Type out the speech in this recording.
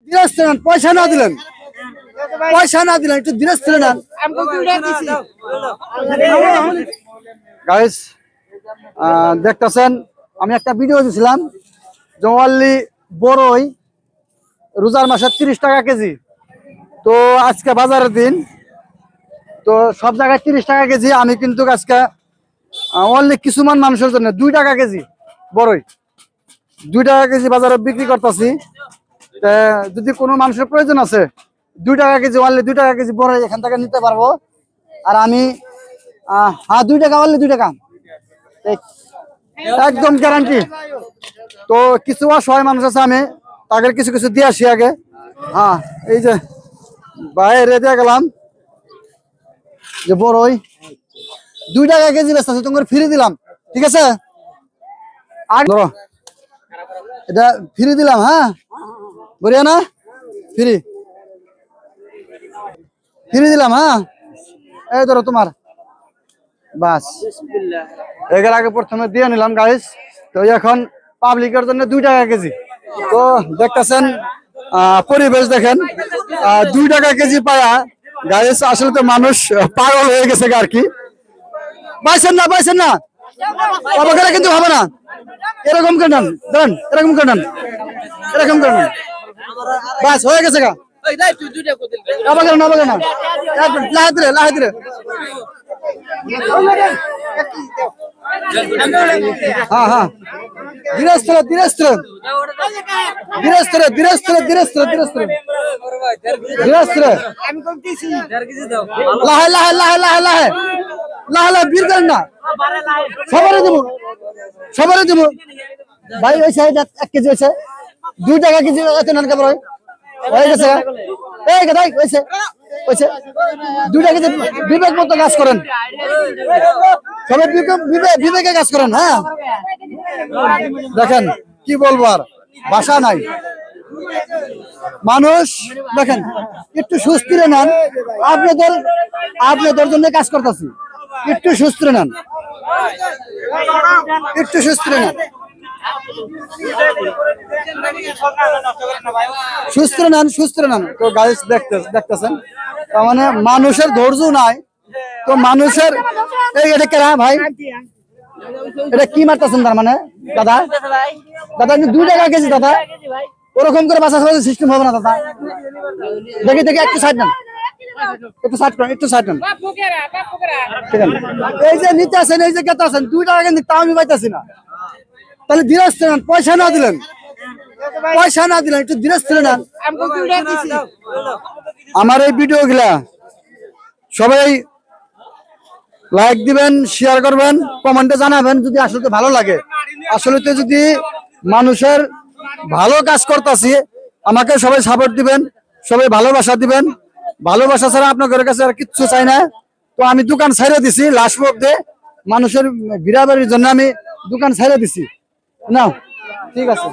ধীরস্থ নেন, পয়সা না দিলেন, পয়সা না দিলেন, একটু ধীরস্থ নেন। গাইস দেখতেছেন, আমি একটা ভিডিও দিয়েছিলাম জওয়াল্লি বড়ই রোজার মাসে 30 টাকা কেজি। তো আজকে বাজারের দিন, তো সব জায়গায় 30 টাকা কেজি। আমি কিন্তু আজকে অনলি কিছুমান মানুষের জন্য 2 টাকা কেজি বড়ই, 2 টাকা কেজি বাজারে বিক্রি করতেছি। যদি কোনো মানুষের প্রয়োজন আছে 2 টাকা কেজি, অনলি 2 টাকা কেজি বড়ই এখান থেকে নিতে পারবো। আর আমি হ্যাঁ 2 টাকা, অনলি 2 টাকা, একদম গ্যারান্টি। তো কিছু অসহায় মানুষ আছে, আমি তাদের কিছু কিছু দিয়ে আসি আগে। হ্যাঁ এই যে বাইরে দিয়ে গেলাম যে বড়ই 2 টাকা কেজি বেচতে আছে, তোমাকে ফ্রি দিলাম, ঠিক আছে? আর ধরো এটা ফ্রি দিলাম, হ্যাঁ বলিয়া না, ফ্রি ফ্রি দিলাম, হ্যাঁ এই ধরো তোমার, বাস এগুলো আগে প্রথমে দিয়ে নিলাম গাইস। তো এখন পাবলিকের জন্য 2 টাকা কেজি। তো দেখতেছেন পরিবেশ দেখেন, 2 টাকা কেজি পায়া গাইস, আসলে তো মানুষ পাগল হয়ে গেছে আর কি। পাইছেন না, পাইছেন না, অবকারে কিন্তু হবে না, এরকম কেন দেন, এরকম কেন, এরকম কেন, বাস হয়ে গেছে গা, অবকারে না, অবকারে না, লাহে দিলে, লাহে দিলে, হ্যাঁ হ্যাঁ ধীরে স্থিরে, ধীরে স্থিরে, ধীরে স্থিরে, ধীরে স্থিরে, ধীরে স্থিরে, ধীরে স্থিরে, ধীরে স্থিরে, লাহে লাহে লাহে লাহে লাহে লাহে লাহে, বীর করেন না, সবারই দেবো, সবারই দেবো ভাই। ওই সাইড 1 কেজি হয়েছে, 2 টাকা কেজি নান কাপড় হয়ে গেছে, এই গাদাই হয়েছে, হয়েছে 2 টাকা কেজি। বিবেক মতো কাজ করেন, সবাই বিবেকে কাজ করেন। হ্যাঁ দেখেন কি বলবো, আর ভাষা নাই। মানুষ দেখেন একটু সুস্থিরে নেন, আপনাদের জন্য কাজ করতেছি, একটু সুস্থিরে নেন, একটু সুস্থিরে নেন, সুস্থ নেন, সুস্থ নেন। তো গাইস দেখতেছেন, তার মানে মানুষের ধৈর্য নাই। তো মানুষের এই এটা কেনা ভাই, এটা কি মারতেছেন তার মানে? দাদা দাদা 2 টাকা কেজি দাদা, ওরকম করে বাঁচা সিস্টেম হবে না দাদা। দেখি দেখি একটু সাইড নেন, একটু সাইড করেন, একটু সাইড নেন, ঠিক আছে? এই যে নিতে আসেন, এই যে কেটে আসেন 2 টাকা কিন্তু তাও আমি পাইতেছি না। তাহলে ধীরস্থ নেন, পয়সা না দিলেন, পয়সা না দিলেন, একটু ধীরস্থ নেন। আমার এই ভিডিও গুলা সবাই লাইক দিবেন, শেয়ার করবেন, কমেন্টে জানাবেন যদি আসলে ভালো লাগে। আসলে তো যদি মানুষের ভালো কাজ করতেছি, আমাকে সবাই সাপোর্ট দিবেন, সবাই ভালোবাসা দিবেন। ভালোবাসা ছাড়া আপনাদের কাছে আর কিচ্ছু চাই না। তো আমি দোকান ছাইড়ে দিছি, লাস্ট মধ্যে মানুষের বিরাবারির জন্য আমি দোকান ছাইড়ে দিছি। না ঠিক আছে।